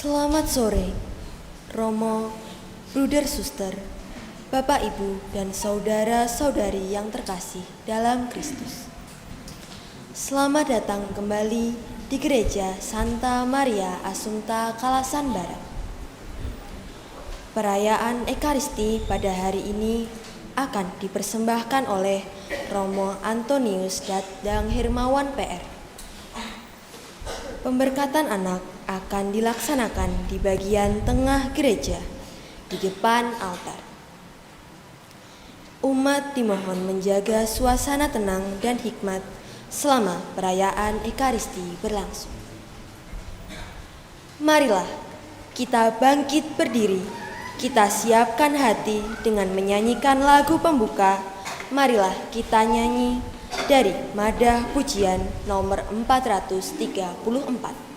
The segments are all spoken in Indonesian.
Selamat sore, Romo, Bruder Suster, Bapak Ibu dan saudara-saudari yang terkasih dalam Kristus. Selamat datang kembali di Gereja Santa Maria Assumpta Kalasan Barat. Perayaan Ekaristi pada hari ini akan dipersembahkan oleh Romo Antonius Dadang Hermawan PR. Pemberkatan anak akan dilaksanakan di bagian tengah gereja, di depan altar. Umat dimohon menjaga suasana tenang dan hikmat selama perayaan Ekaristi berlangsung. Marilah kita bangkit berdiri, kita siapkan hati dengan menyanyikan lagu pembuka. Marilah kita nyanyi dari Madah Pujian nomor 434.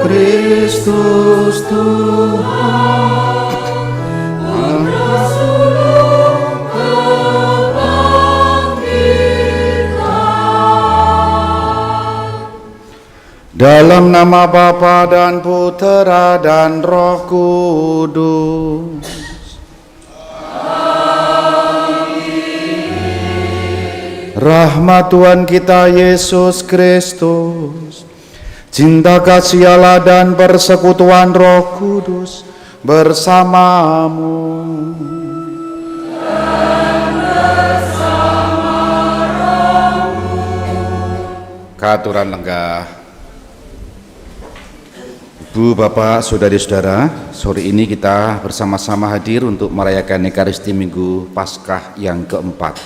Kristus Tuhan, Rasulullah kebangkitan. Dalam nama Bapa dan Putera dan Roh Kudus. Amin. Rahmat Tuhan kita Yesus Kristus, cinta kasih Allah dan persekutuan Roh Kudus bersamamu. Dan bersama rohmu. Keaturan lenggah. Ibu, Bapak, Saudari-saudara, sore ini kita bersama-sama hadir untuk merayakan Ekaristi Minggu Paskah yang keempat.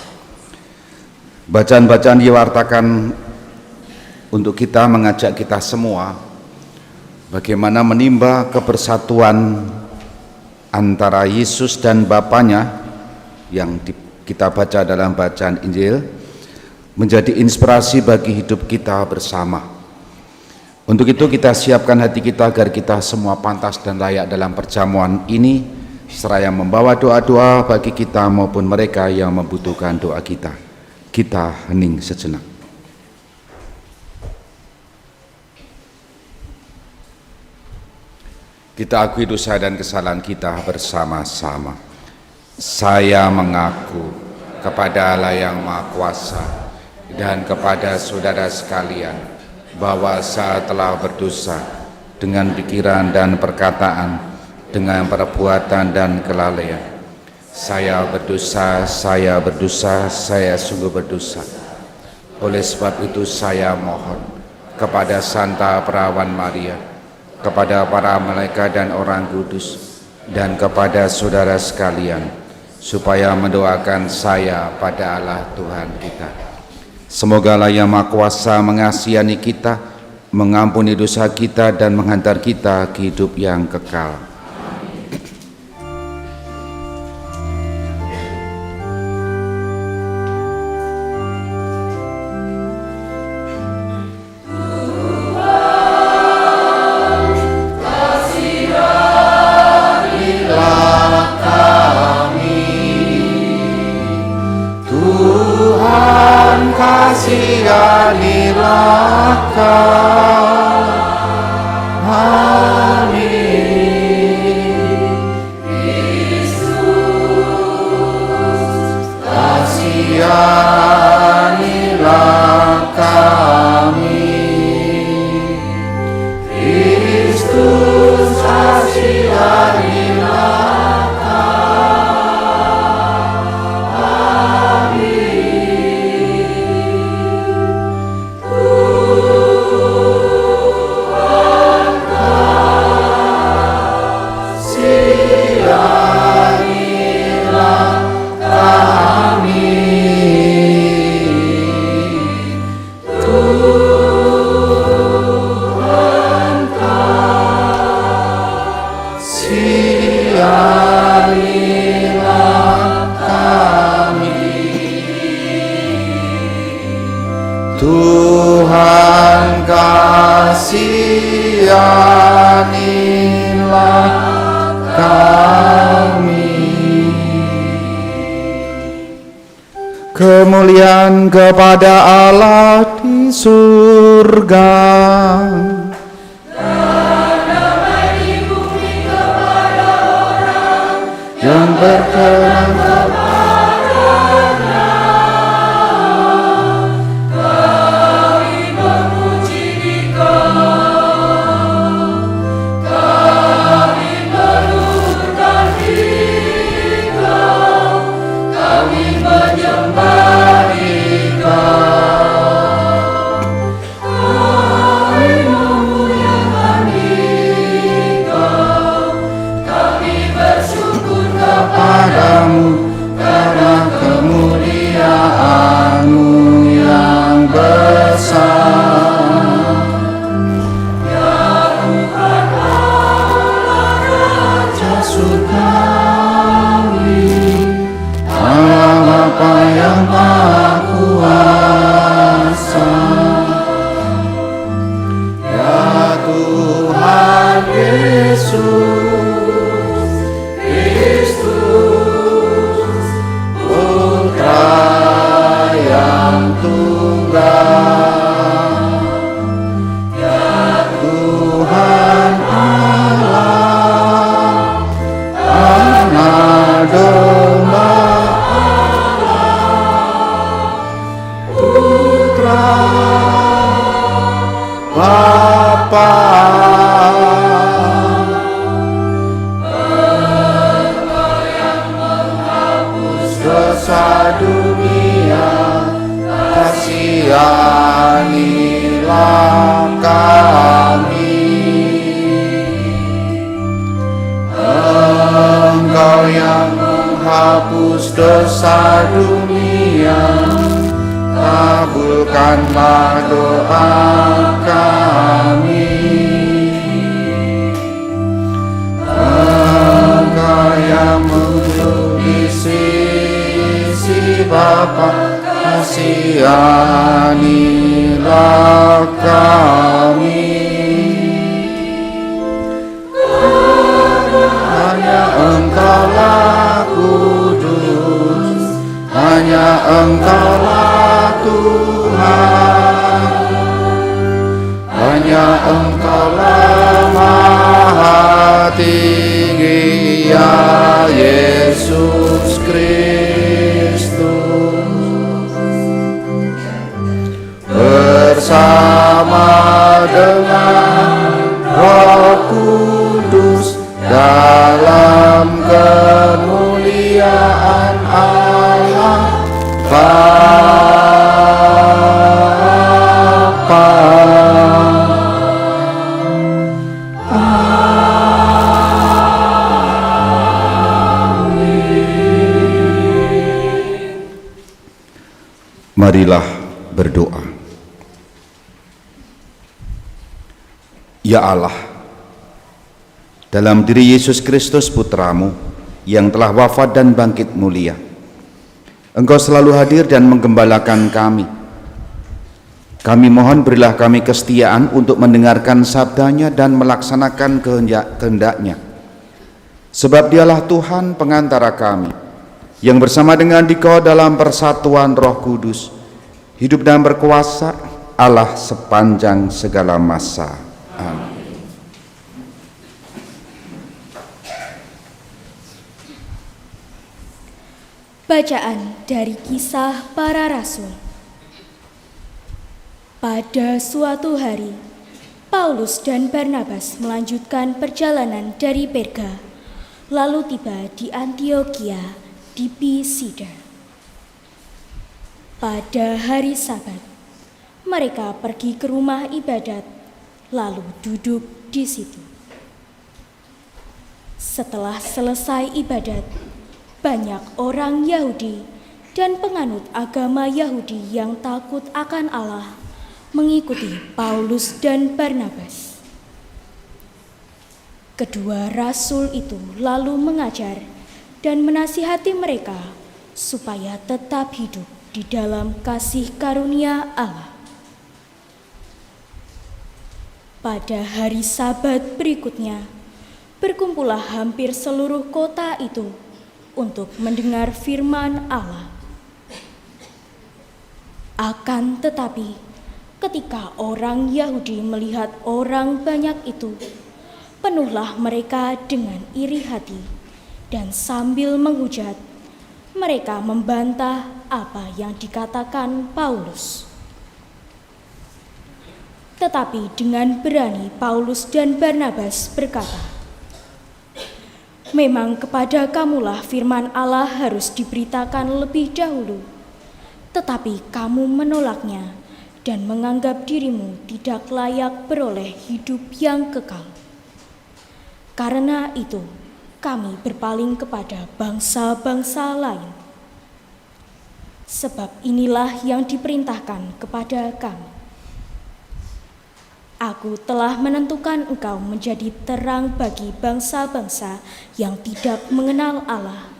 Bacaan-bacaan diwartakan untuk kita mengajak kita semua bagaimana menimba kebersatuan antara Yesus dan Bapanya yang kita baca dalam bacaan Injil menjadi inspirasi bagi hidup kita bersama. Untuk itu kita siapkan hati kita agar kita semua pantas dan layak dalam perjamuan ini, seraya membawa doa-doa bagi kita maupun mereka yang membutuhkan doa kita. Kita hening sejenak. Kita akui dosa dan kesalahan kita bersama-sama. Saya mengaku kepada Allah yang Maha Kuasa dan kepada saudara sekalian bahwa saya telah berdosa dengan pikiran dan perkataan, dengan perbuatan dan kelalaian. Saya berdosa, saya sungguh berdosa. Oleh sebab itu saya mohon kepada Santa Perawan Maria, kepada para malaikat dan orang kudus, dan kepada saudara sekalian, supaya mendoakan saya pada Allah Tuhan kita. Semoga Allah yang Maha Kuasa mengasihani kita, mengampuni dosa kita, dan menghantar kita ke hidup yang kekal. Kasihanilah kami, Tuhan kasihanilah kami. Kemuliaan kepada Allah di surga, yang berkenan kepadanya. Kami memuji Dikau, kami meluluhkan Dikau, kami menyembah Dikau, kami memuliakan Dikau, kami bersyukur kepadamu karena kemuliaan-Mu yang besar. Ya Tuhan Allah Raja surgawi, Allah Bapa yang Maha Kuasa. Ya Tuhan Yesus Kristus, Putra yang tunggal. Ya Tuhan Allah, Anak Domba Allah, Putra Bapa. Dosa dunia, kasihanilah kami. Engkau yang menghapus dosa dunia, kabulkanlah doa kami. Engkau yang duduk di sisi Bapa, kasihanilah kami. Hanya Engkaulah kudus, hanya Engkaulah Tuhan, hanya Engkaulah Maha Tinggi, ya Yesus Kristus. Bersama dengan Roh Kudus dalam kemuliaan Allah Bapa. Marilah berdoa. Ya Allah, dalam diri Yesus Kristus Putramu yang telah wafat dan bangkit mulia, Engkau selalu hadir dan menggembalakan kami. Kami mohon berilah kami kesetiaan untuk mendengarkan sabdanya dan melaksanakan kehendak-Nya. Sebab Dialah Tuhan pengantara kami, yang bersama dengan Dikau dalam persatuan Roh Kudus, hidup dan berkuasa Allah sepanjang segala masa. Amin. Bacaan dari Kisah Para Rasul. Pada suatu hari, Paulus dan Barnabas melanjutkan perjalanan dari Perga, lalu tiba di Antiokhia di Pisidia. Pada hari Sabat, mereka pergi ke rumah ibadat, lalu duduk di situ. Setelah selesai ibadat, banyak orang Yahudi dan penganut agama Yahudi yang takut akan Allah mengikuti Paulus dan Barnabas. Kedua rasul itu lalu mengajar dan menasihati mereka supaya tetap hidup di dalam kasih karunia Allah. Pada hari Sabat berikutnya, berkumpullah hampir seluruh kota itu untuk mendengar firman Allah. Akan tetapi, ketika orang Yahudi melihat orang banyak itu, penuhlah mereka dengan iri hati, dan sambil menghujat, mereka membantah apa yang dikatakan Paulus. Tetapi dengan berani Paulus dan Barnabas berkata, "Memang kepada kamulah firman Allah harus diberitakan lebih dahulu, tetapi kamu menolaknya dan menganggap dirimu tidak layak beroleh hidup yang kekal. Karena itu, kami berpaling kepada bangsa-bangsa lain. Sebab inilah yang diperintahkan kepada kami. Aku telah menentukan engkau menjadi terang bagi bangsa-bangsa yang tidak mengenal Allah,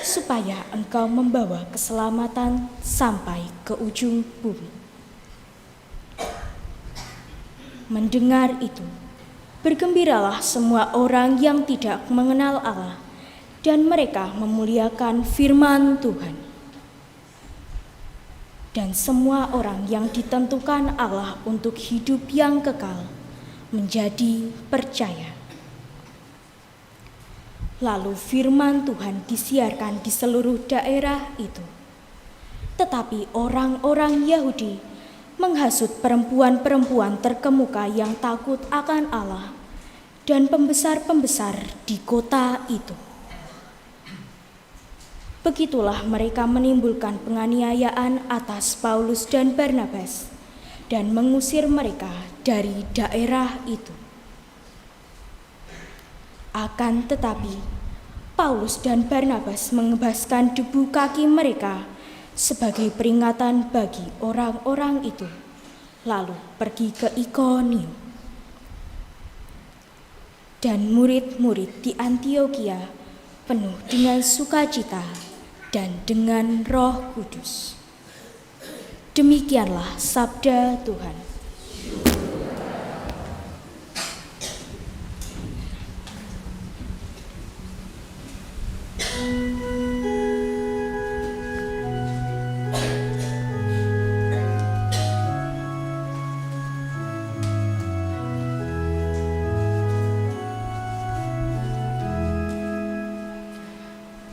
supaya engkau membawa keselamatan sampai ke ujung bumi." Mendengar itu, bergembiralah semua orang yang tidak mengenal Allah, dan mereka memuliakan firman Tuhan. Dan semua orang yang ditentukan Allah untuk hidup yang kekal menjadi percaya. Lalu firman Tuhan disiarkan di seluruh daerah itu. Tetapi orang-orang Yahudi menghasut perempuan-perempuan terkemuka yang takut akan Allah dan pembesar-pembesar di kota itu. Begitulah mereka menimbulkan penganiayaan atas Paulus dan Barnabas dan mengusir mereka dari daerah itu. Akan tetapi, Paulus dan Barnabas mengebaskan debu kaki mereka sebagai peringatan bagi orang-orang itu, lalu pergi ke Ikonium. Dan murid-murid di Antiokhia penuh dengan sukacita dan dengan Roh Kudus. Demikianlah sabda Tuhan.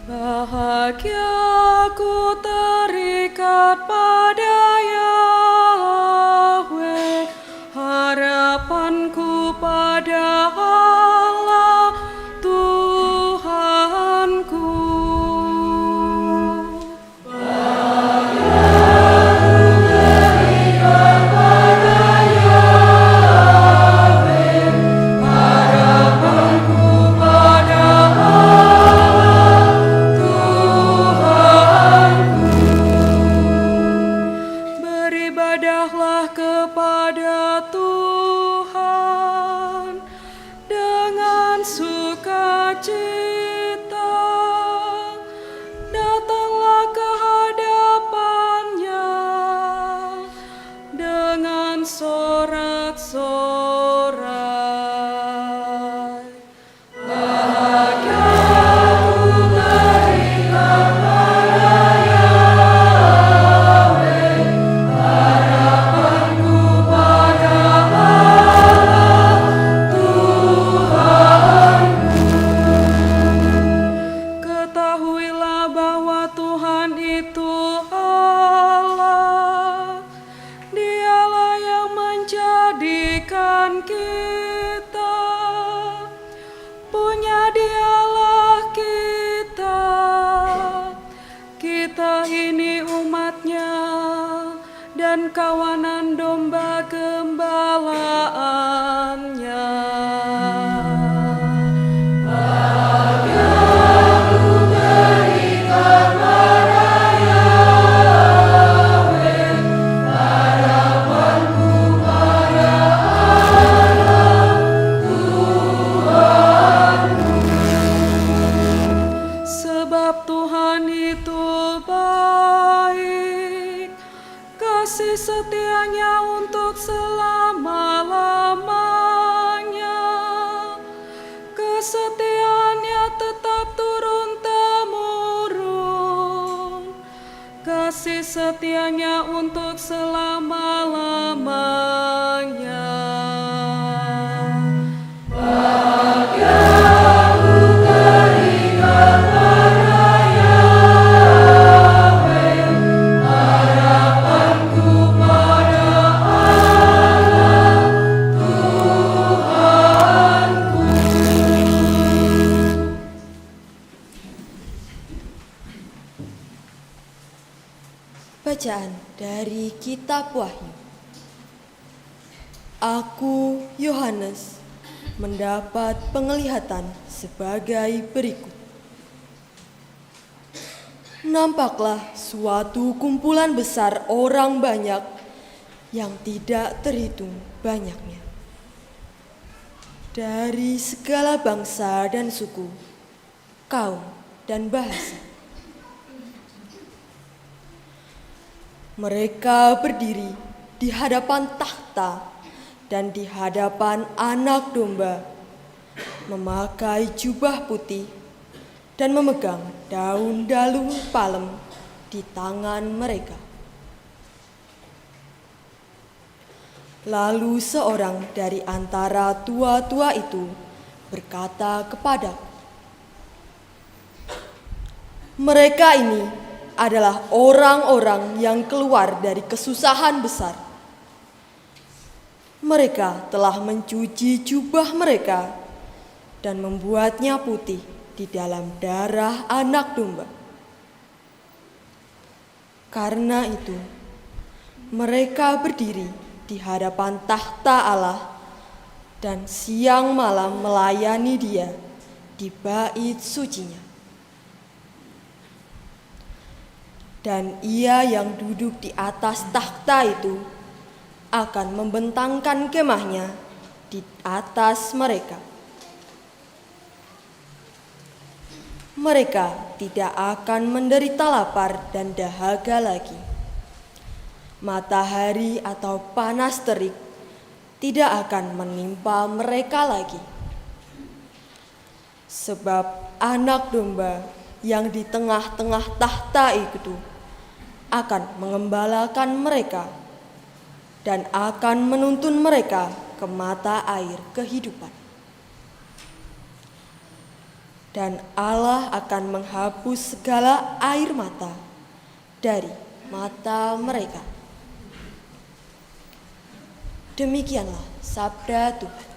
Bahagia ku terikat pada Yahweh, harapanku pada Allah Tuhanku. Beribadahlah kepada Tuhan dengan sukacita. Datanglah ke hadapannya dengan sorak-sorai. Bahagia ku terikat pada Yahweh, harapanku pada Allah Tuhanku. Ketahuilah bahwa Tuhan itu Allah, Dialah yang menjadikan kita, punya Dialah kita. Kita ini umatnya dan kawanan domba gembalaannya. Sebab Tuhan itu baik, kasih setianya untuk selama-lamanya. kesetiaannya tetap turun-temurun, kasih setianya untuk selama-lamanya. Bacaan dari Kitab Wahyu. Aku, Yohanes, mendapat penglihatan sebagai berikut. Nampaklah suatu kumpulan besar orang banyak yang tidak terhitung banyaknya, dari segala bangsa dan suku, kaum dan bahasa. Mereka berdiri di hadapan takhta dan di hadapan Anak Domba, memakai jubah putih dan memegang daun dalu palem di tangan mereka. Lalu seorang dari antara tua-tua itu berkata kepadaku, "Mereka ini adalah orang-orang yang keluar dari kesusahan besar. Mereka telah mencuci jubah mereka dan membuatnya putih di dalam darah Anak Domba. Karena itu, mereka berdiri di hadapan takhta Allah dan siang malam melayani Dia di bait sucinya. Dan Ia yang duduk di atas takhta itu akan membentangkan kemahnya di atas mereka. Mereka tidak akan menderita lapar dan dahaga lagi. Matahari atau panas terik tidak akan menimpa mereka lagi. Sebab Anak Domba yang di tengah-tengah takhta itu akan mengembalakan mereka dan akan menuntun mereka ke mata air kehidupan. Dan Allah akan menghapus segala air mata dari mata mereka." Demikianlah sabda Tuhan.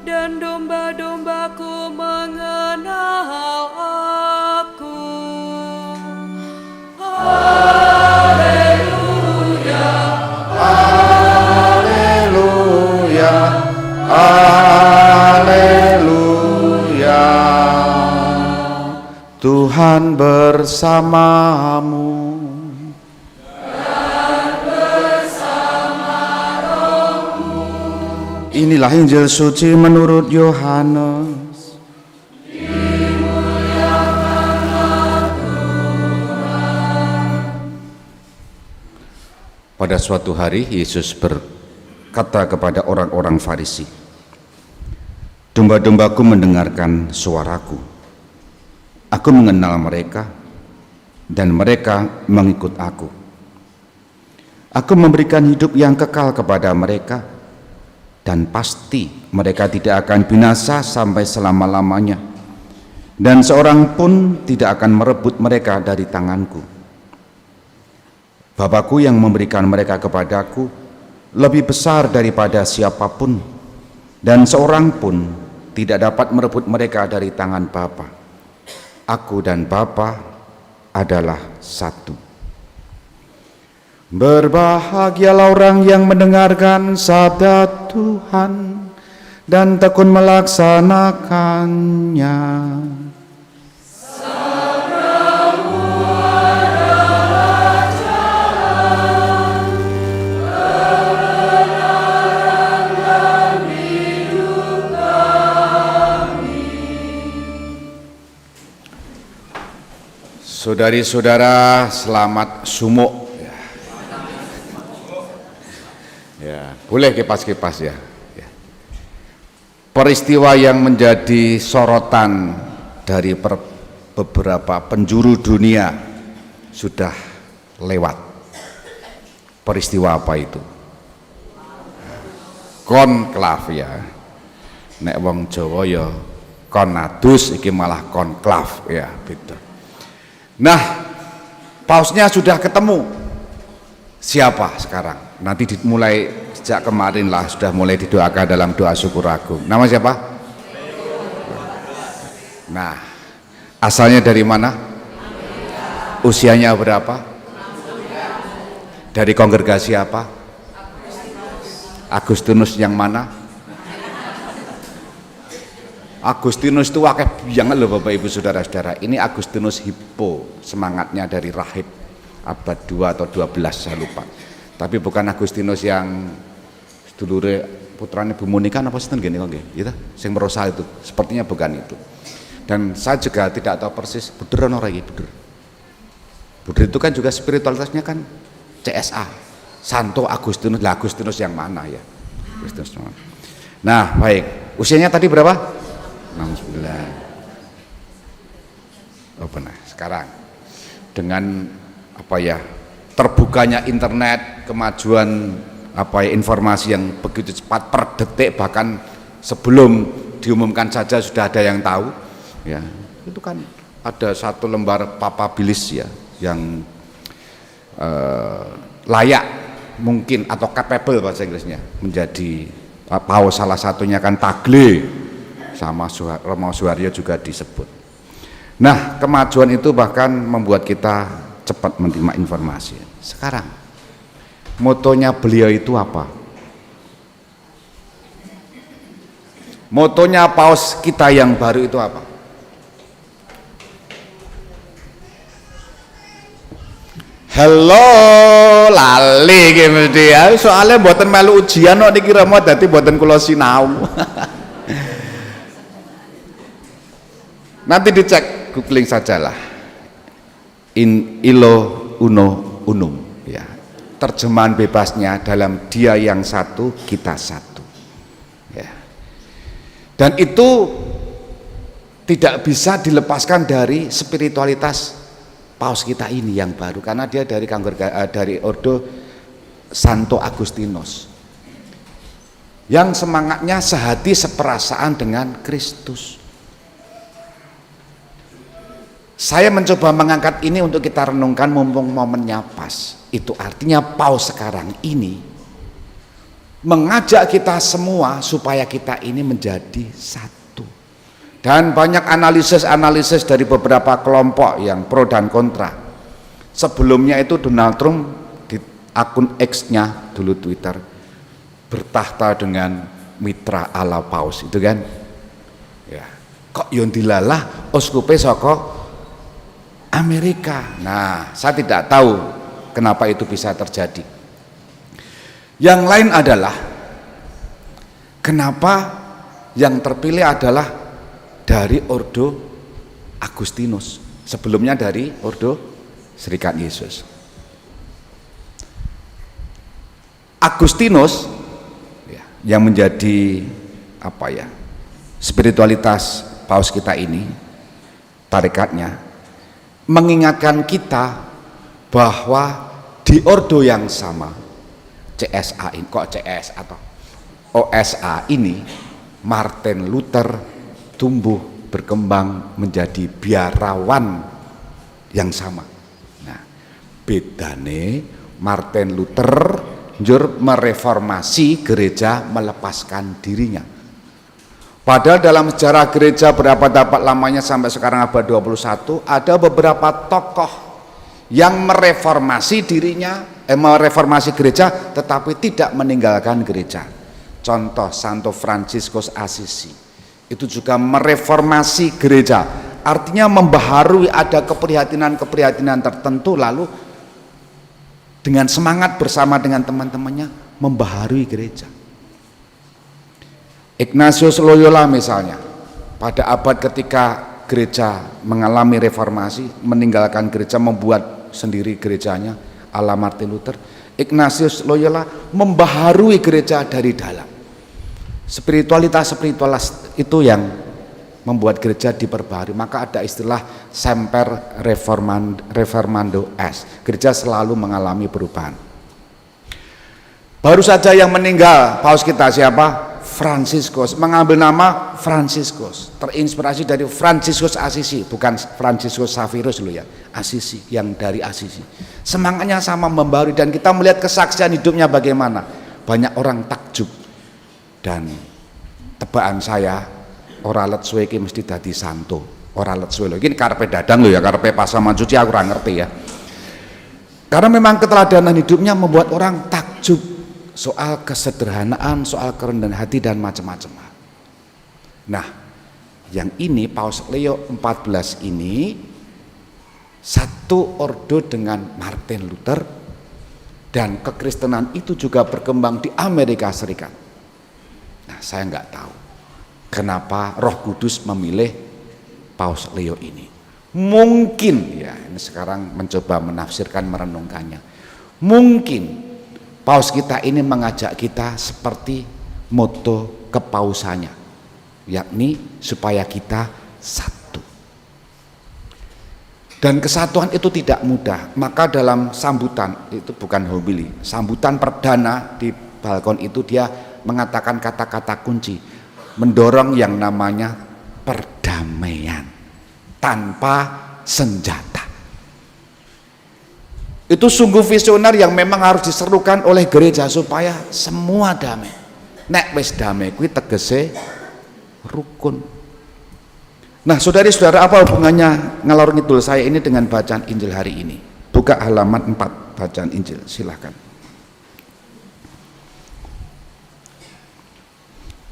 dan domba-dombaku mengenal aku. Haleluya, haleluya, haleluya. Tuhan bersamamu. Inilah Injil suci menurut Yohanes. Pada suatu hari Yesus berkata kepada orang-orang Farisi, "Domba-dombaku mendengarkan suaraku. Aku mengenal mereka dan mereka mengikut aku. Aku memberikan hidup yang kekal kepada mereka, dan pasti mereka tidak akan binasa sampai selama-lamanya, dan seorang pun tidak akan merebut mereka dari tanganku. Bapakku yang memberikan mereka kepadaku lebih besar daripada siapapun, dan seorang pun tidak dapat merebut mereka dari tangan Bapa. Aku dan Bapa adalah satu. Berbahagialah orang yang mendengarkan sabda Tuhan dan tekun melaksanakannya. Saudari-saudara, selamat sumuk. Ya, boleh kipas-kipas ya. Peristiwa yang menjadi sorotan dari beberapa penjuru dunia sudah lewat. Peristiwa apa itu? Konklav ya. Nek wong Jawa ya konadus, iki malah konklav ya, beda. Nah, pausnya sudah ketemu. Siapa sekarang? Nanti dimulai sejak kemarin lah, sudah mulai didoakan dalam doa syukur agung. Nama siapa? Nah, asalnya dari mana? Usianya berapa? Dari kongregasi apa? Agustinus yang mana? Agustinus itu wakil biangan loh Bapak Ibu Saudara-saudara. Ini Agustinus Hippo, semangatnya dari rahib abad 2 atau 12 saya lupa. Tapi bukan Agustinus yang sedulure putranya Bu Monika apa sih gini kok gitu, sing merosa itu. Sepertinya bukan itu. Dan saya juga tidak tahu persis bener ora iki bener. Bener itu kan juga spiritualitasnya kan CSA. Santo Agustinus. Lah Agustinus yang mana ya? Agustinus mana? Nah, baik. Usianya tadi berapa? 69. Oh benar. Sekarang dengan apa ya, terbukanya internet, kemajuan apa ya, informasi yang begitu cepat per detik, bahkan sebelum diumumkan saja sudah ada yang tahu ya. Itu kan ada satu lembar papabilis ya yang layak mungkin atau capable bahasa Inggrisnya menjadi paus, salah satunya kan Tagle sama Romo Suharyo juga disebut. Nah, kemajuan itu bahkan membuat kita cepat menerima informasi. Sekarang motonya beliau itu apa? Motonya paus kita yang baru itu apa? Halo, lali iki mesti ya. Soalnya mboten melu ujian kok niki Romo dadi mboten kula sinau. Nanti dicek, googling sajalah. In illo uno unum ya. Terjemahan bebasnya dalam dia yang satu, kita satu. Ya. Dan itu tidak bisa dilepaskan dari spiritualitas paus kita ini yang baru, karena dia dari ordo Santo Agustinus yang semangatnya sehati seperasaan dengan Kristus. Saya mencoba mengangkat ini untuk kita renungkan mumpung momennya pas. Itu artinya paus sekarang ini mengajak kita semua supaya kita ini menjadi satu. Dan banyak analisis dari beberapa kelompok yang pro dan kontra. Sebelumnya itu Donald Trump di akun X-nya, dulu Twitter, bertahta dengan mitra ala paus itu kan. Ya. Kok yon dilalah oskupe saka Amerika. Nah, saya tidak tahu kenapa itu bisa terjadi. Yang lain adalah kenapa yang terpilih adalah dari ordo Agustinus, sebelumnya dari ordo Serikat Yesus. Agustinus ya, yang menjadi apa ya, spiritualitas paus kita ini, tarikatnya mengingatkan kita bahwa di ordo yang sama, CSA ini, kok CS atau OSA ini, Martin Luther tumbuh berkembang menjadi biarawan yang sama. Nah, bedane Martin Luther njur mereformasi gereja, melepaskan dirinya. Padahal dalam sejarah gereja berabad-abad lamanya sampai sekarang abad 21 ada beberapa tokoh yang mereformasi dirinya, mereformasi gereja tetapi tidak meninggalkan gereja. Contoh Santo Fransiskus Assisi itu juga mereformasi gereja, artinya membaharui, ada keprihatinan-keprihatinan tertentu lalu dengan semangat bersama dengan teman-temannya membaharui gereja. Ignatius Loyola misalnya, pada abad ketika gereja mengalami reformasi, meninggalkan gereja, membuat sendiri gerejanya ala Martin Luther, Ignatius Loyola membaharui gereja dari dalam. Spiritualitas itu yang membuat gereja diperbaharui. Maka ada istilah semper reformando est, gereja selalu mengalami perubahan. Baru saja yang meninggal paus kita siapa? Fransiskus, mengambil nama Fransiskus, terinspirasi dari Fransiskus Assisi, bukan Fransiskus Xavierus loh ya, Assisi, yang dari Assisi. Semangatnya sama, membaharui, dan kita melihat kesaksian hidupnya bagaimana. Banyak orang takjub, dan tebakan saya ora let suwe iki mesti dadi santo, ora let suwe lho. Iki karepe dadang lho ya, karepe pasaman suci aku ora ngerti ya. Karena memang keteladanan hidupnya membuat orang takjub soal kesederhanaan, soal kerendahan hati dan macam-macam. Nah, yang ini Paus Leo XIV ini satu ordo dengan Martin Luther, dan kekristenan itu juga berkembang di Amerika Serikat. Nah, saya nggak tahu kenapa Roh Kudus memilih Paus Leo ini. Mungkin ya, ini sekarang mencoba menafsirkan, merenungkannya. Mungkin Paus kita ini mengajak kita seperti moto kepausannya, yakni supaya kita satu. Dan kesatuan itu tidak mudah. Maka dalam sambutan, itu bukan homili, sambutan perdana di balkon itu dia mengatakan kata-kata kunci, mendorong yang namanya perdamaian tanpa senjata. Itu sungguh visioner yang memang harus diserukan oleh gereja supaya semua damai. Nek wis damai kuwi tegese rukun. Nah, saudari-saudara, apa hubungannya ngalor ngidul saya ini dengan bacaan Injil hari ini? Buka halaman 4 bacaan Injil, silahkan.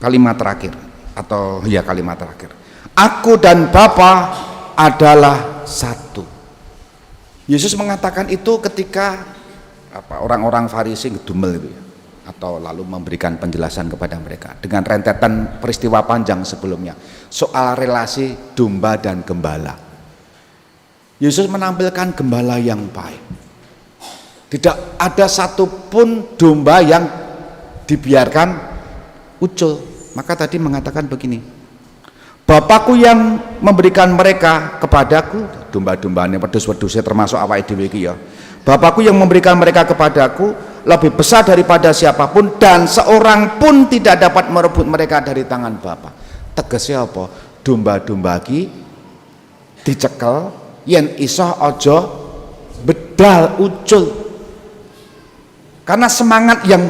Kalimat terakhir atau ya kalimat terakhir. Aku dan Bapa adalah satu. Yesus mengatakan itu ketika orang-orang Farisi ngedumel itu ya, atau lalu memberikan penjelasan kepada mereka dengan rentetan peristiwa panjang sebelumnya soal relasi domba dan gembala. Yesus menampilkan gembala yang baik. Tidak ada satupun domba yang dibiarkan ucul. Maka tadi mengatakan begini, Bapakku yang memberikan mereka kepadaku, domba-dombanya wedhus-wedhusnya termasuk awake dhewe iki ya. Bapakku yang memberikan mereka kepadaku lebih besar daripada siapapun, dan seorang pun tidak dapat merebut mereka dari tangan Bapa. Tegesnya apa? Domba-domba iki dicekel yen iso aja bedal ucul. Karena semangat yang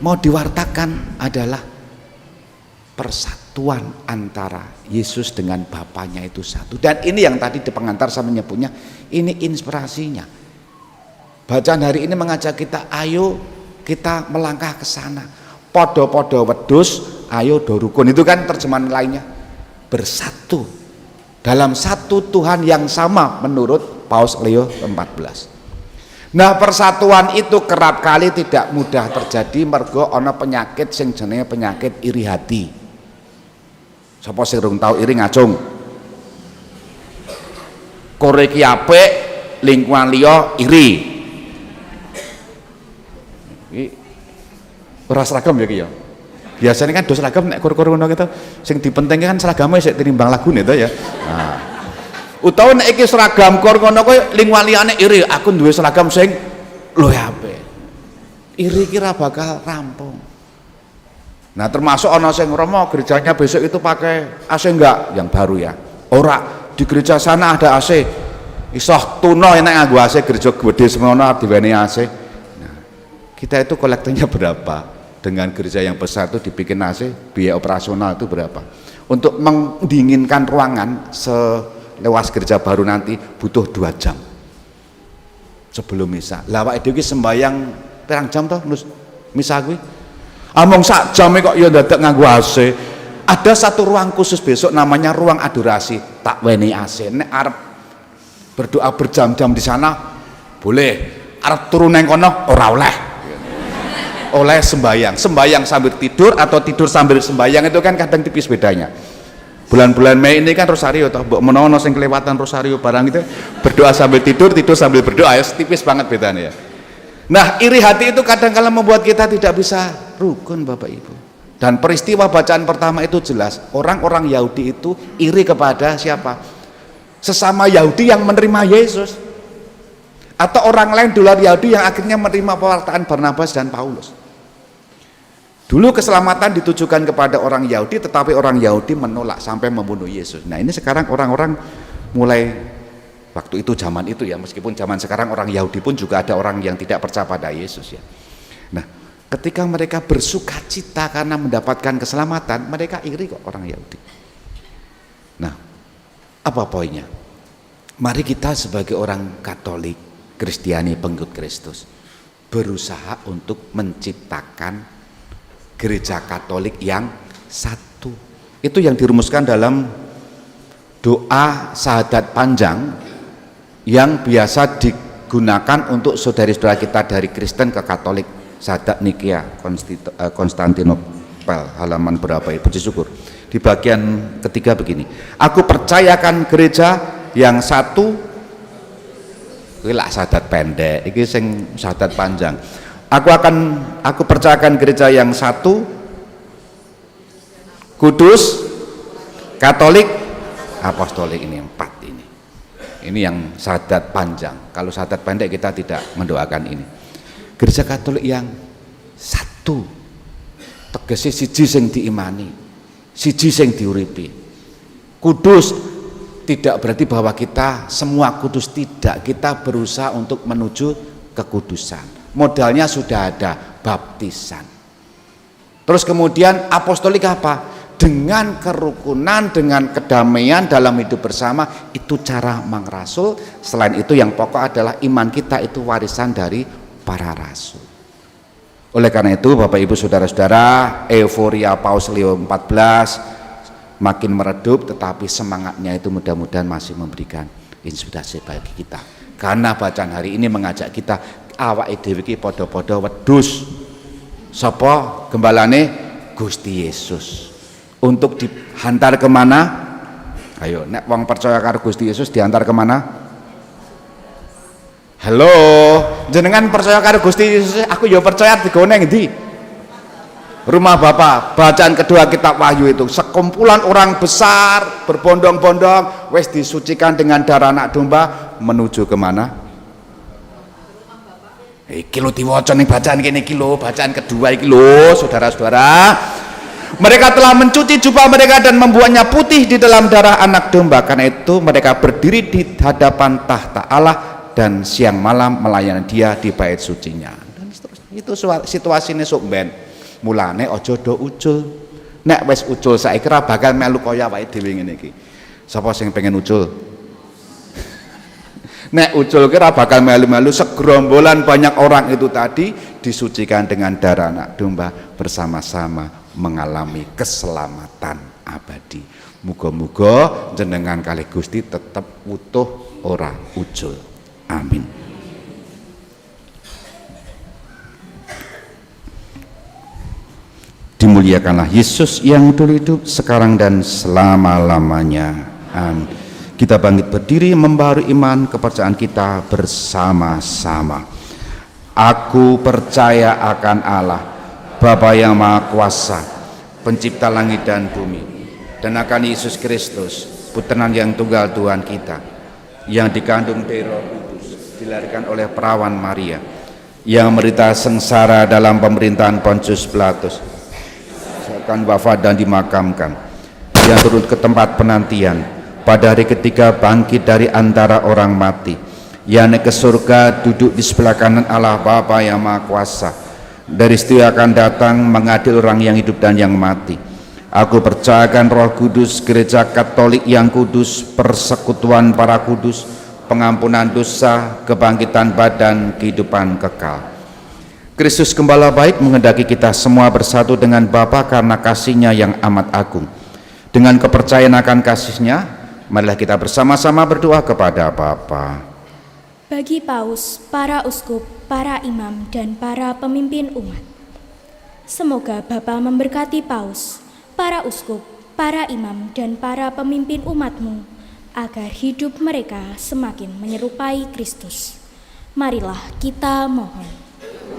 mau diwartakan adalah persatuan antara Yesus dengan Bapaknya itu satu. Dan ini yang tadi di pengantar saya menyebutnya, ini inspirasinya. Bacaan hari ini mengajak kita, ayo kita melangkah ke sana. Podo-podo wedus, ayo do rukun. Itu kan terjemahan lainnya. Bersatu dalam satu Tuhan yang sama menurut Paus Leo XIV. Nah, persatuan itu kerap kali tidak mudah terjadi mergo ana penyakit sing jenenge penyakit iri hati. Sapa sing urung tau iri ngacung. Kore ki apik, lingkungan liya iri. Iki ora seragam ya ki ya. Biasanya kan do seragam nek kur-kur ngono gitu. Sing dipentingke kan seragame sik tinimbang lagune to ya. Nah. Utawa nek iki seragam kur ngono kuwi lingkungan liyane iri, aku duwe seragam sing luwih apik. Iri ki ra bakal rampung. Nah, termasuk ono sing romo gerejanya besok itu pakai AC enggak yang baru ya. Ora, di gereja sana ada AC. Isoh tuno enak nganggo AC, gereja gede semono diweni AC. Nah, kita itu kolektornya berapa? dengan gereja yang besar itu dibikin AC, biaya operasional itu berapa? Untuk mendinginkan ruangan selewas gereja baru nanti butuh 2 jam sebelum misa. Lah awake dhewe sembayang pirang jam toh misa kuwi? Among sak jam kok ya dadak nganggo AC. Ada satu ruang khusus besok namanya ruang adorasi, tak weni AC. Nek arep berdoa berjam-jam di sana boleh, arep turu neng kono ora oleh. Oleh sembayang sambil tidur atau tidur sambil sembayang itu kan kadang tipis bedanya. Bulan-bulan Mei ini kan rosario toh, mbok menawa sing kelewatan rosario barang itu berdoa sambil tidur sambil berdoa, ya tipis banget bedanya ya. Nah, iri hati itu kadang-kala membuat kita tidak bisa rukun Bapak Ibu. Dan peristiwa bacaan pertama itu jelas, orang-orang Yahudi itu iri kepada siapa? Sesama Yahudi yang menerima Yesus, atau orang lain di luar Yahudi yang akhirnya menerima pewartaan Barnabas dan Paulus. Dulu keselamatan ditujukan kepada orang Yahudi, tetapi orang Yahudi menolak sampai membunuh Yesus. Nah, ini sekarang orang-orang mulai, waktu itu zaman itu ya, meskipun zaman sekarang orang Yahudi pun juga ada orang yang tidak percaya pada Yesus ya. Nah, ketika mereka bersuka cita karena mendapatkan keselamatan, mereka iri kok orang Yahudi. Nah, apa poinnya? Mari kita sebagai orang Katolik, Kristiani, pengikut Kristus, berusaha untuk menciptakan gereja Katolik yang satu. Itu yang dirumuskan dalam doa syahadat panjang yang biasa digunakan untuk saudara-saudara kita dari Kristen ke Katolik. Syahadat Nikea Konstantinopel, halaman berapa ya? Puji syukur. Di bagian ketiga begini, aku percayakan gereja yang satu. Ini lah syahadat pendek, ini sing syahadat panjang. Aku percayakan gereja yang satu, kudus, Katolik, Apostolik. Ini 4 ini. Ini yang syahadat panjang. Kalau syahadat pendek kita tidak mendoakan ini. Gereja Katolik yang satu, tegese siji sing diimani, siji sing diuripi. Kudus tidak berarti bahwa kita semua kudus, tidak. Kita berusaha untuk menuju kekudusan. Modalnya sudah ada, baptisan. Terus kemudian apostolik apa? Dengan kerukunan, dengan kedamaian dalam hidup bersama, itu cara mengrasul. Selain itu yang pokok adalah iman kita itu warisan dari para rasul. Oleh karena itu Bapak Ibu Saudara-saudara, euforia Paus Leo 14 makin meredup, tetapi semangatnya itu mudah-mudahan masih memberikan inspirasi bagi kita. Karena bacaan hari ini mengajak kita awake dhewe iki padha-padha wedhus. Sapa gembalane? Gusti Yesus. Untuk dihantar kemana? Ayo, nek wong percaya karo Gusti Yesus dihantar kemana? Halo, jenengan percaya karo Gusti Yesus? Aku ya percaya, digone ngendi? Rumah Bapak. Bacaan kedua kitab Wahyu itu sekumpulan orang besar berbondong-bondong wis disucikan dengan darah anak domba menuju kemana? Iki lho diwaca ning bacaan kene iki lho, bacaan kedua iki lho, saudara-saudara. Mereka telah mencuci jubah mereka dan membuatnya putih di dalam darah anak domba. Karena itu mereka berdiri di hadapan tahta Allah dan siang malam melayani Dia di bait sucinya. Dan itu situasine sok ben. Mulane aja do ucul. Nek wis ucul saiki ora bakal melu kaya awake dhewe ngene iki. Sapa sing pengen ucul? Nek ucul kira bakal melu-melu, segerombolan banyak orang itu tadi disucikan dengan darah anak domba, bersama-sama mengalami keselamatan abadi. Muga-muga jenengan kalih Gusti tetap utuh ora ucul. Amin. Dimuliakanlah Yesus yang dulu hidup, sekarang dan selama-lamanya. Amin. Kita bangkit berdiri membaharui iman kepercayaan kita bersama-sama. Aku percaya akan Allah, Bapa yang Maha Kuasa, pencipta langit dan bumi, dan akan Yesus Kristus, Putra yang tunggal Tuhan kita, yang dikandung dari Roh Kudus, dilahirkan oleh perawan Maria, yang menderita sengsara dalam pemerintahan Pontius Pilatus, akan wafat dan dimakamkan, yang turun ke tempat penantian, pada hari ketiga bangkit dari antara orang mati, yang naik ke surga, duduk di sebelah kanan Allah Bapa yang Maha Kuasa, dari setia akan datang mengadil orang yang hidup dan yang mati. Aku percayakan Roh Kudus, Gereja Katolik yang kudus, persekutuan para kudus, pengampunan dosa, kebangkitan badan, kehidupan kekal. Kristus Gembala baik menghendaki kita semua bersatu dengan Bapa karena kasih-Nya yang amat agung. Dengan kepercayaan akan kasih-Nya, marilah kita bersama-sama berdoa kepada Bapa. Bagi Paus, para uskup, para imam, dan para pemimpin umat, semoga Bapa memberkati Paus, para uskup, para imam, dan para pemimpin umat-Mu, agar hidup mereka semakin menyerupai Kristus. Marilah kita mohon.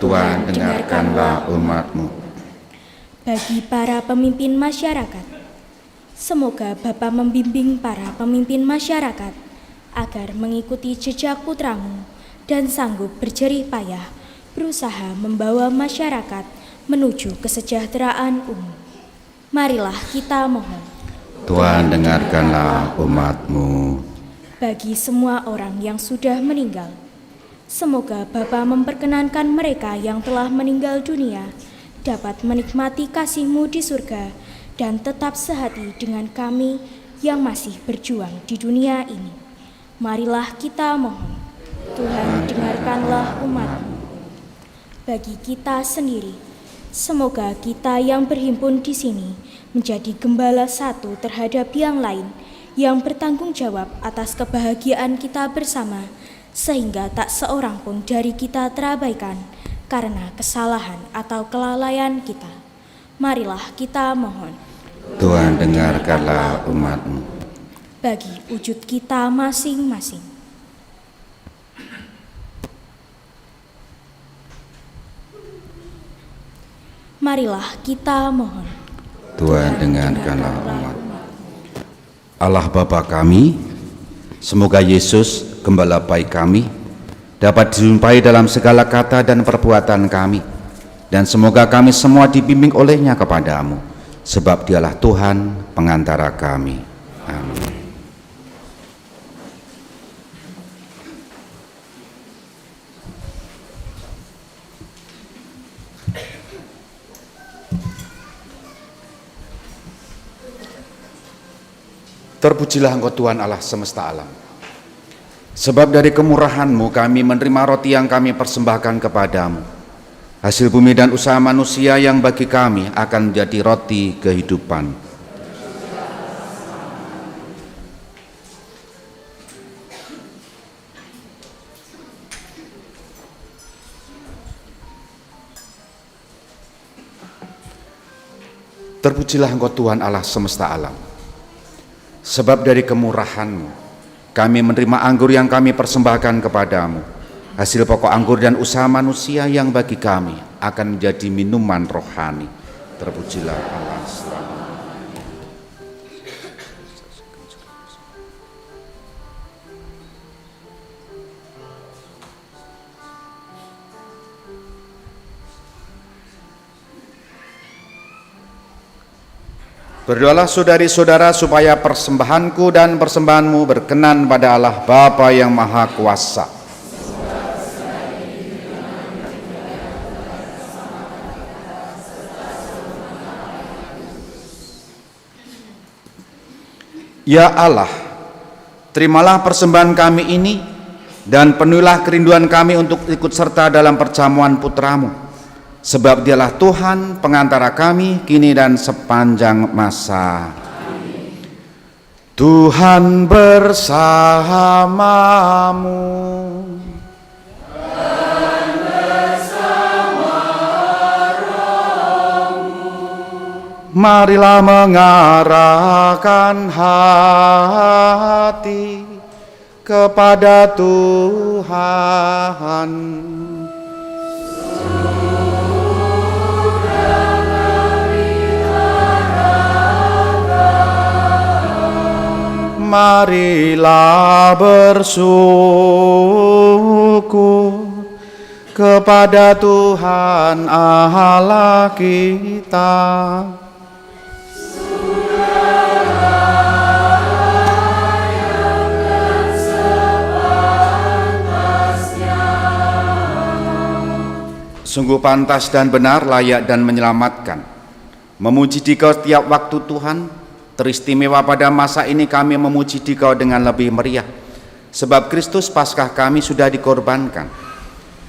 Tuhan, dengarkanlah umat-Mu. Bagi para pemimpin masyarakat, semoga Bapa membimbing para pemimpin masyarakat agar mengikuti jejak putra-Mu dan sanggup berjerih payah berusaha membawa masyarakat menuju kesejahteraan umum. Marilah kita mohon. Tuhan, dengarkanlah umat-Mu. Bagi semua orang yang sudah meninggal, semoga Bapa memperkenankan mereka yang telah meninggal dunia dapat menikmati kasih-Mu di surga dan tetap sehati dengan kami yang masih berjuang di dunia ini. Marilah kita mohon. Tuhan, dengarkanlah umat-Mu. Bagi kita sendiri, semoga kita yang berhimpun di sini menjadi gembala satu terhadap yang lain, yang bertanggung jawab atas kebahagiaan kita bersama, sehingga tak seorang pun dari kita terabaikan karena kesalahan atau kelalaian kita. Marilah kita mohon. Tuhan, dengarkanlah umat-Mu. Bagi wujud kita masing-masing. Marilah kita mohon. Tuhan, dengarkanlah umat. Allah Bapa kami, semoga Yesus, Gembala baik kami, dapat dijumpai dalam segala kata dan perbuatan kami, dan semoga kami semua dibimbing oleh-Nya kepadamu, sebab Dialah Tuhan pengantara kami. Amin. Terpujilah Engkau Tuhan Allah semesta alam. Sebab dari kemurahan-Mu kami menerima roti yang kami persembahkan kepadamu. Hasil bumi dan usaha manusia yang bagi kami akan menjadi roti kehidupan. Terpujilah Engkau Tuhan Allah semesta alam. Sebab dari kemurahan-Mu kami menerima anggur yang kami persembahkan kepadamu. Hasil pokok anggur dan usaha manusia yang bagi kami akan menjadi minuman rohani. Terpujilah Allah selalu. Berdoalah saudari-saudara supaya persembahanku dan persembahanmu berkenan pada Allah Bapa yang Maha Kuasa. Ya Allah, terimalah persembahan kami ini dan penuhilah kerinduan kami untuk ikut serta dalam perjamuan putra-Mu. Sebab Dialah Tuhan pengantara kami kini dan sepanjang masa. Amin. Tuhan bersamamu. Dan bersama rohmu. Marilah mengarahkan hati kepada Tuhan. Marilah bersyukur kepada Tuhan Allah kita. Sungguh pantas dan benar, layak dan menyelamatkan. Memuji Dikau setiap waktu Tuhan, teristimewa pada masa ini kami memuji Dikau dengan lebih meriah. Sebab Kristus Paskah kami sudah dikorbankan.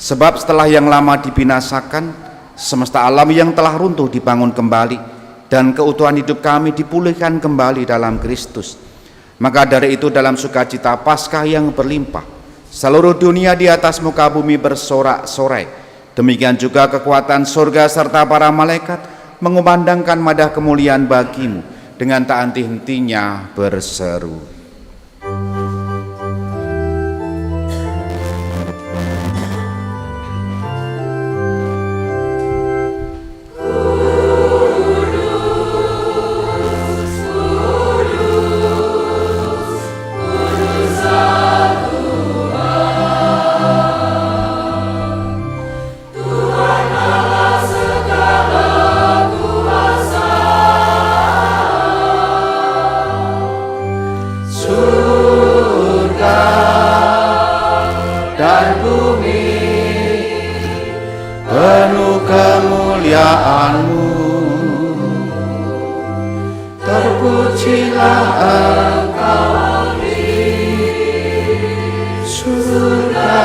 Sebab setelah yang lama dibinasakan, semesta alam yang telah runtuh dibangun kembali, dan keutuhan hidup kami dipulihkan kembali dalam Kristus. Maka dari itu dalam sukacita Paskah yang berlimpah, seluruh dunia di atas muka bumi bersorak-sorai. Demikian juga kekuatan surga serta para malaikat mengumandangkan madah kemuliaan bagimu dengan tak henti-hentinya berseru. Penuh kemuliaan-Mu, terpujilah Engkau di surga.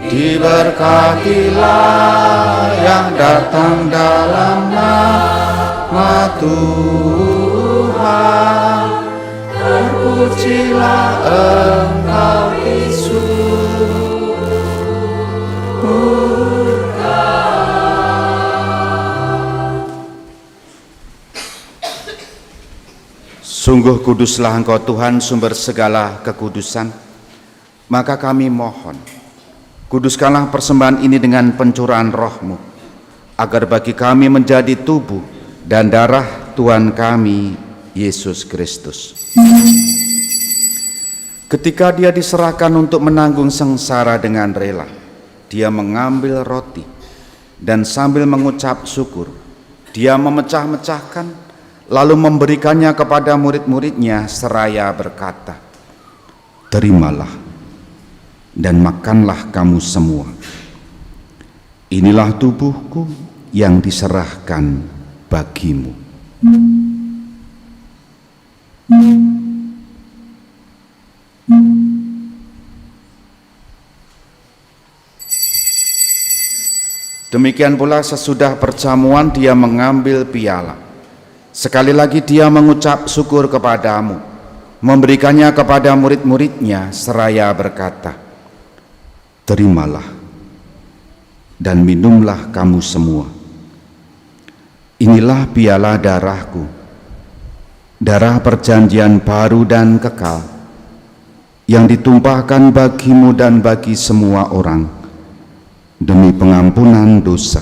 Diberkatilah yang datang dalam nama Tuhan, terpujilah Engkau di surga. Sungguh kuduslah Engkau Tuhan, sumber segala kekudusan. Maka kami mohon, kuduskanlah persembahan ini dengan pencurahan Roh-Mu, agar bagi kami menjadi tubuh dan darah Tuhan kami, Yesus Kristus. Ketika Dia diserahkan untuk menanggung sengsara dengan rela, Dia mengambil roti, dan sambil mengucap syukur, Dia memecah-mecahkan, lalu memberikannya kepada murid-muridnya seraya berkata, "Terimalah dan makanlah kamu semua. Inilah tubuhku yang diserahkan bagimu." Demikian pula sesudah perjamuan Dia mengambil piala. Sekali lagi Dia mengucap syukur kepadamu, memberikannya kepada murid-muridnya seraya berkata, "Terimalah dan minumlah kamu semua. Inilah piala darahku, darah perjanjian baru dan kekal, yang ditumpahkan bagimu dan bagi semua orang demi pengampunan dosa.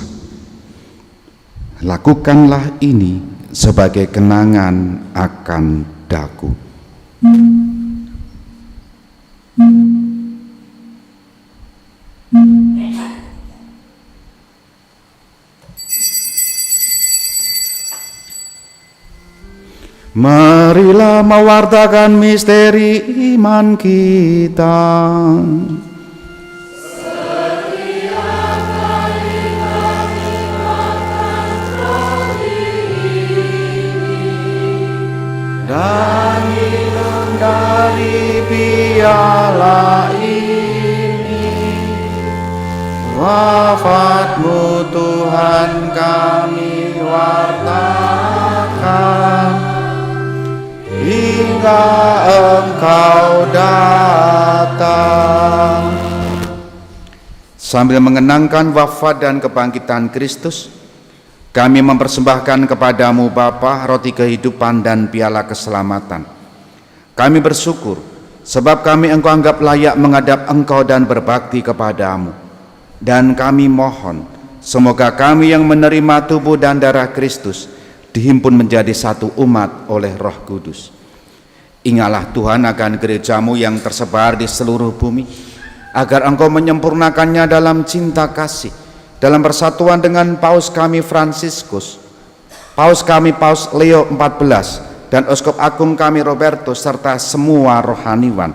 Lakukanlah ini sebagai kenangan akan daku." Marilah mewartakan misteri iman kita. Dan minum dari piala ini, wafat-Mu Tuhan kami wartakan, hingga Engkau datang. Sambil mengenangkan wafat dan kebangkitan Kristus, kami mempersembahkan kepadamu Bapa roti kehidupan dan piala keselamatan. Kami bersyukur sebab kami Engkau anggap layak menghadap Engkau dan berbakti kepadamu. Dan kami mohon semoga kami yang menerima tubuh dan darah Kristus dihimpun menjadi satu umat oleh Roh Kudus. Ingatlah Tuhan akan gereja-Mu yang tersebar di seluruh bumi, agar Engkau menyempurnakannya dalam cinta kasih, dalam persatuan dengan Paus kami Fransiskus, Paus kami Paus Leo XIV, dan Uskup Agung kami Roberto, serta semua rohaniwan.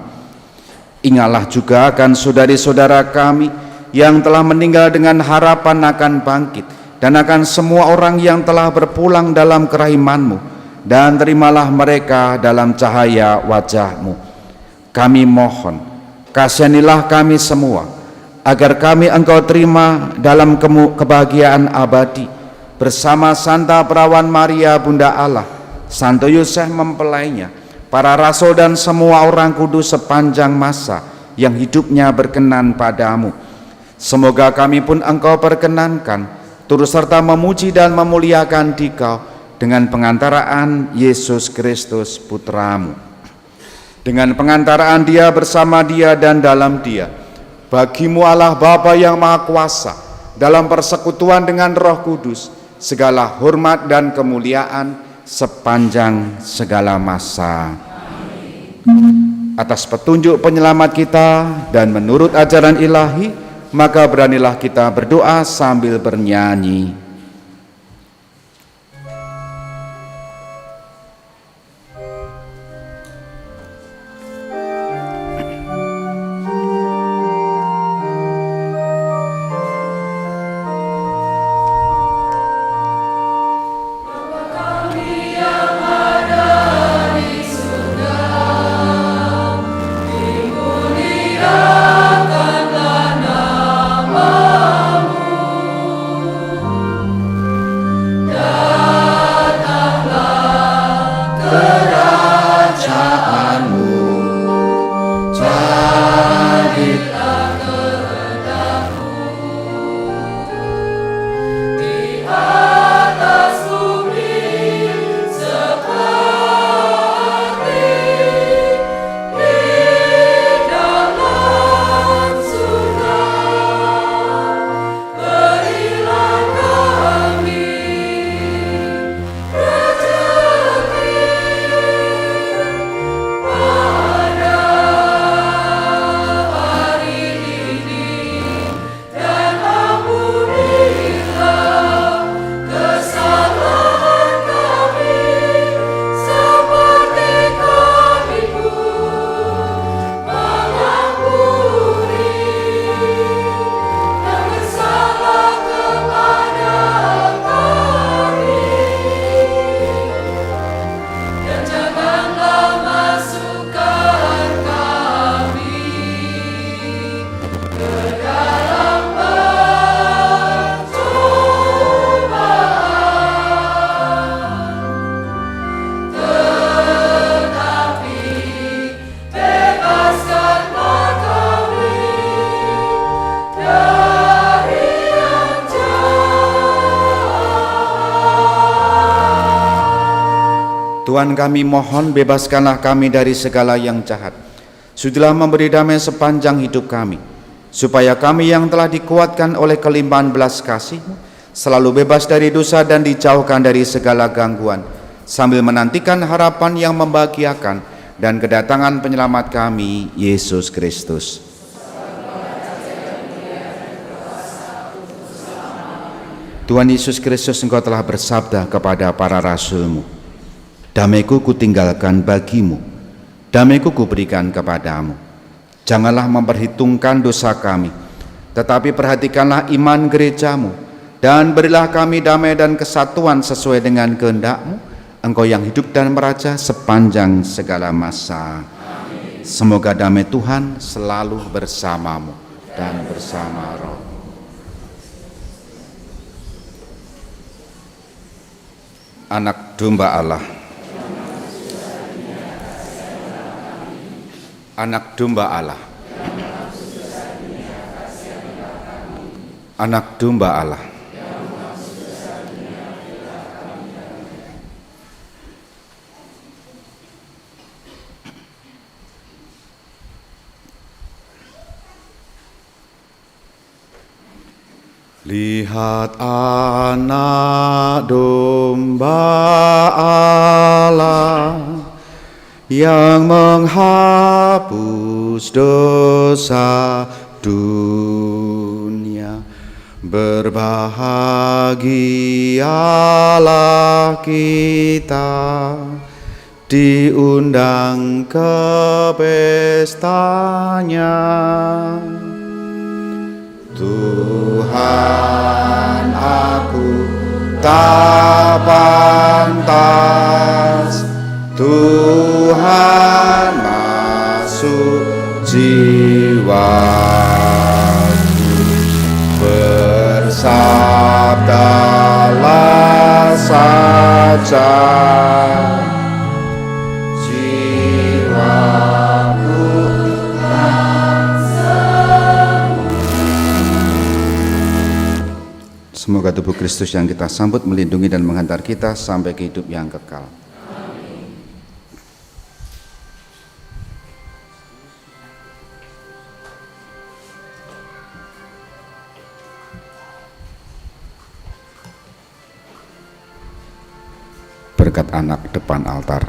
Ingatlah juga akan saudari-saudara kami yang telah meninggal dengan harapan akan bangkit, dan akan semua orang yang telah berpulang dalam kerahiman-Mu, dan terimalah mereka dalam cahaya wajah-Mu. Kami mohon, kasihanilah kami semua, agar kami Engkau terima dalam kebahagiaan abadi, bersama Santa Perawan Maria Bunda Allah, Santo Yosef mempelainya, para rasul dan semua orang kudus sepanjang masa yang hidupnya berkenan padamu. Semoga kami pun Engkau perkenankan turut serta memuji dan memuliakan Dikau dengan pengantaraan Yesus Kristus Putramu. Dengan pengantaraan Dia, bersama Dia, dan dalam Dia, bagi-Mu Allah Bapa yang Maha Kuasa, dalam persekutuan dengan Roh Kudus, segala hormat dan kemuliaan sepanjang segala masa. Atas petunjuk penyelamat kita dan menurut ajaran ilahi, maka beranilah kita berdoa sambil bernyanyi. Tuhan, kami mohon, bebaskanlah kami dari segala yang jahat. Sudilah memberi damai sepanjang hidup kami, supaya kami yang telah dikuatkan oleh kelimpahan belas kasih-Mu selalu bebas dari dosa dan dijauhkan dari segala gangguan, sambil menantikan harapan yang membahagiakan dan kedatangan penyelamat kami, Yesus Kristus. Tuhan Yesus Kristus, Engkau telah bersabda kepada para rasul-Mu, damai-Ku kutinggalkan bagi-Mu, damai-Ku kuberikan kepadamu. Janganlah memperhitungkan dosa kami, tetapi perhatikanlah iman gereja-Mu, dan berilah kami damai dan kesatuan sesuai dengan kehendak-Mu, Engkau yang hidup dan meraja sepanjang segala masa. Amin. Semoga damai Tuhan selalu bersamamu dan bersama roh. Anak domba Allah, anak domba Allah, anak domba Allah. Lihat anak domba Allah yang menghapus dosa dunia. Berbahagialah kita diundang ke pestanya. tak pantas Tuhan masuk jiwaku. Bersabdalah saja, jiwaku semoga tubuh Kristus yang kita sambut melindungi dan menghantar kita sampai ke hidup yang kekal. Berkat anak depan altar.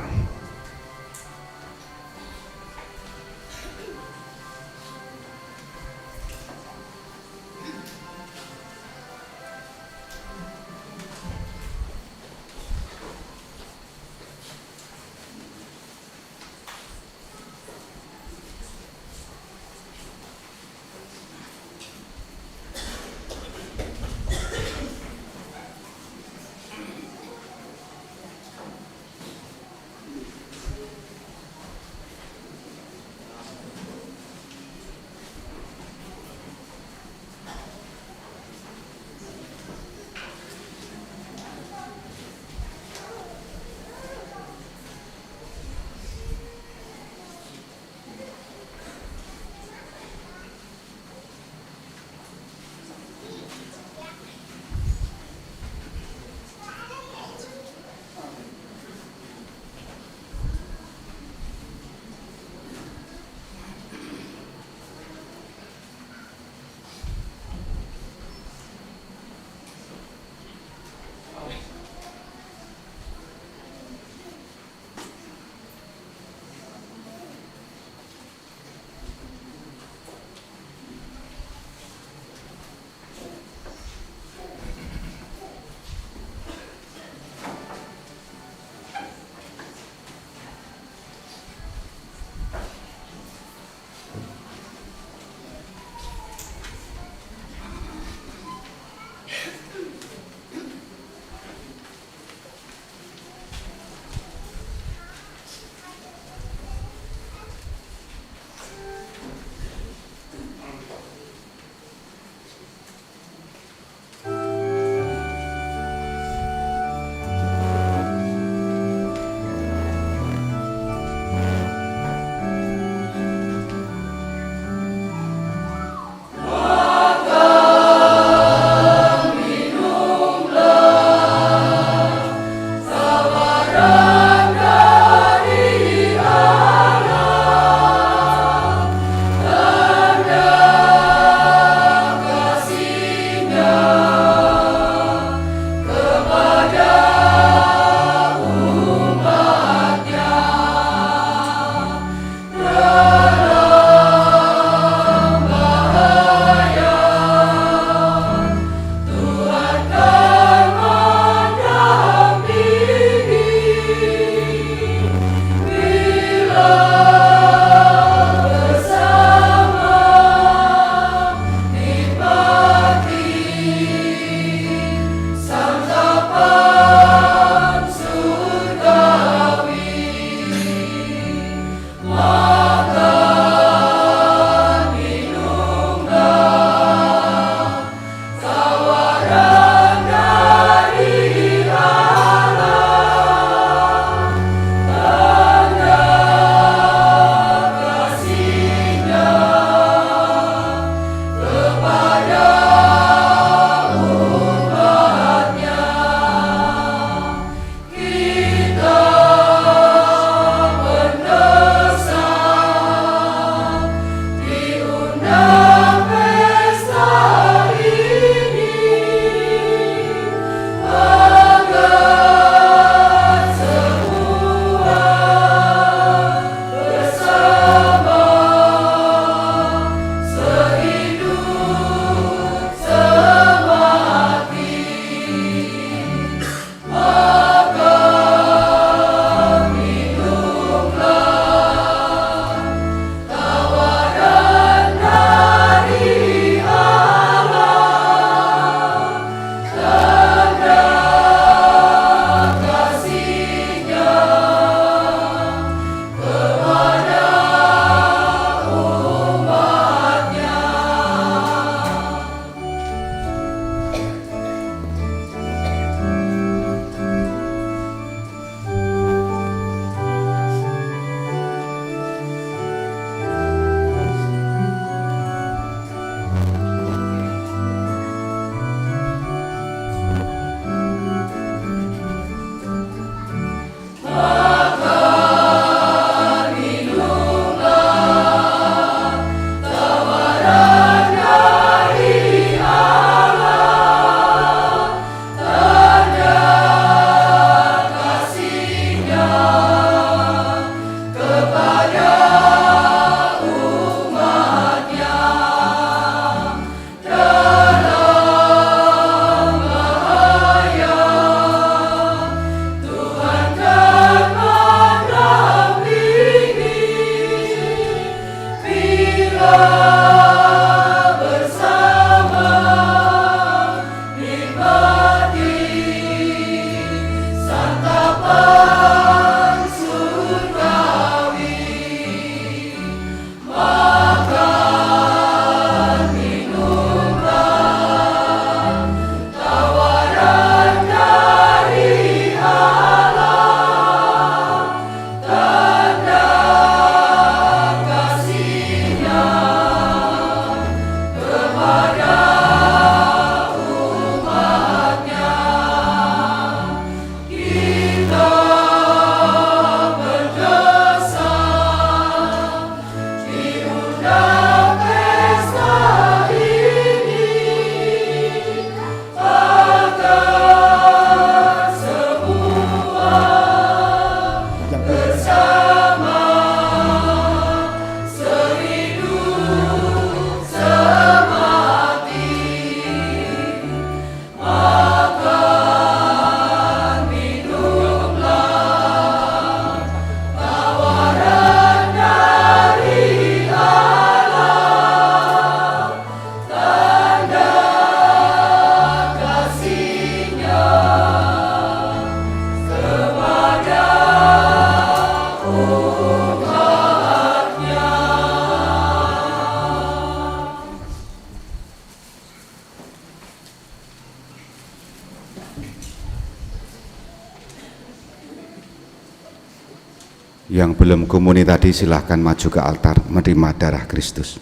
Yang belum komuni tadi silahkan maju ke altar menerima darah Kristus.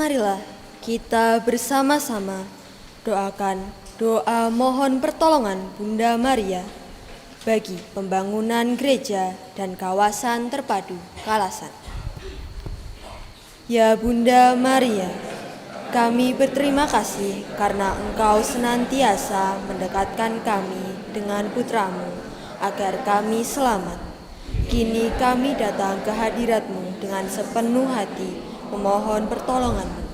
Marilah kita bersama-sama doakan doa mohon pertolongan Bunda Maria bagi pembangunan gereja dan kawasan terpadu Kalasan. Ya Bunda Maria, kami berterima kasih karena Engkau senantiasa mendekatkan kami dengan putramu agar kami selamat. Kini kami datang ke hadirat-Mu dengan sepenuh hati memohon pertolongan-Mu.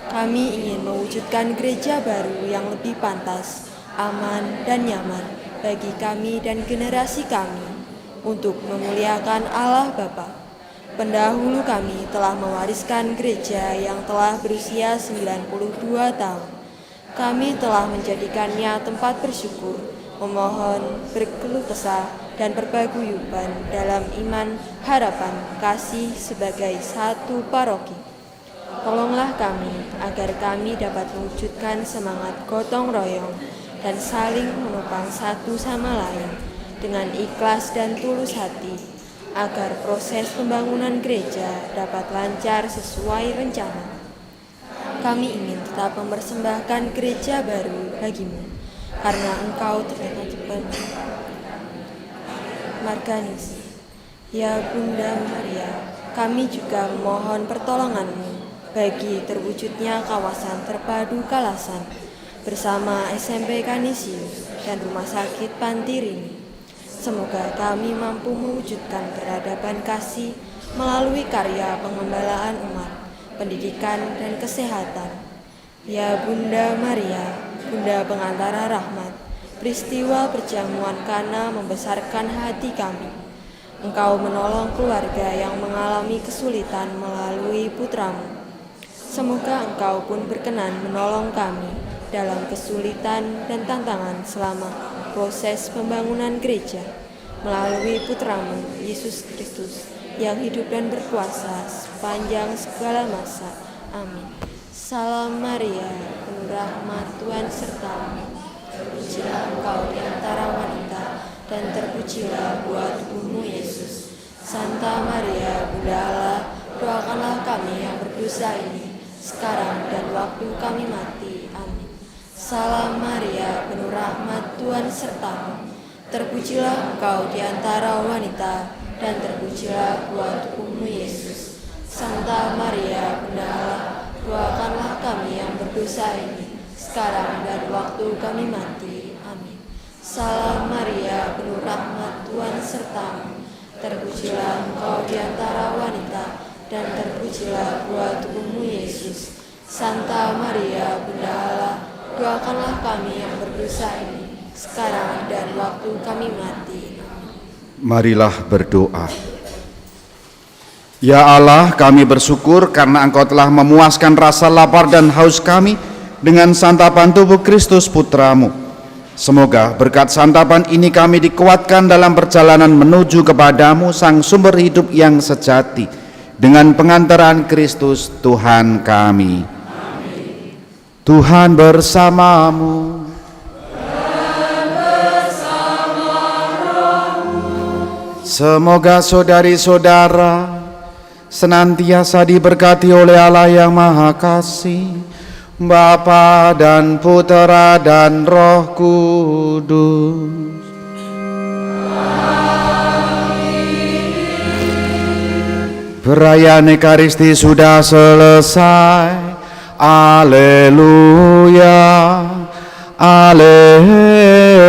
Kami ingin mewujudkan gereja baru yang lebih pantas, aman, dan nyaman bagi kami dan generasi kami untuk memuliakan Allah Bapa. Pendahulu kami telah mewariskan gereja yang telah berusia 92 tahun. Kami telah menjadikannya tempat bersyukur, memohon, berkeluh kesah, dan berpaguyuban dalam iman, harapan, kasih sebagai satu paroki. Tolonglah kami agar kami dapat mewujudkan semangat gotong royong dan saling menopang satu sama lain dengan ikhlas dan tulus hati, agar proses pembangunan gereja dapat lancar sesuai rencana. Kami ingin tetap mempersembahkan gereja baru bagimu, karena Engkau ternyata cepat marganis. Ya Bunda Maria, kami juga memohon pertolongan-Mu bagi terwujudnya kawasan terpadu Kalasan bersama SMP Kanisius dan Rumah Sakit Pantirini. Semoga kami mampu mewujudkan peradaban kasih melalui karya pengembalaan umat, pendidikan, dan kesehatan. Ya Bunda Maria, Bunda pengantara rahmat, peristiwa perjamuan Kana membesarkan hati kami. Engkau menolong keluarga yang mengalami kesulitan melalui putramu. Semoga Engkau pun berkenan menolong kami dalam kesulitan dan tantangan selama proses pembangunan gereja melalui putramu Yesus Kristus yang hidup dan berkuasa sepanjang segala masa. Amin. Salam Maria, penuh rahmat, Tuhan sertamu. Terpujilah Engkau di antara wanita, dan terpujilah buah tubuhmu Yesus. Santa Maria, Bunda Allah, doakanlah kami yang berdosa ini, sekarang dan waktu kami mati. Amin. Salam Maria, penuh rahmat, Tuhan sertamu. Terpujilah engkau di antara wanita, dan terpujilah buah tubuhmu Yesus. Santa Maria, Bunda Allah, doakanlah kami yang berdosa ini, sekarang dan waktu kami mati. Amin. Salam Maria, penuh rahmat, Tuhan sertamu. Terpujilah engkau di antara wanita, dan terpujilah buah tubuhmu Yesus. Santa Maria, Bunda Allah, doakanlah kami yang berdosa ini, sekarang dan waktu kami mati. Marilah berdoa. Ya Allah, kami bersyukur karena Engkau telah memuaskan rasa lapar dan haus kami dengan santapan tubuh Kristus Putramu. Semoga berkat santapan ini kami dikuatkan dalam perjalanan menuju kepadamu, Sang Sumber Hidup yang sejati, dengan pengantaran Kristus Tuhan kami. Amin. Tuhan bersamamu. Semoga saudari-saudara senantiasa diberkati oleh Allah yang Maha Kasih, Bapa dan Putera dan Roh Kudus. Perayaan Ekaristi sudah selesai. Haleluya, haleluya.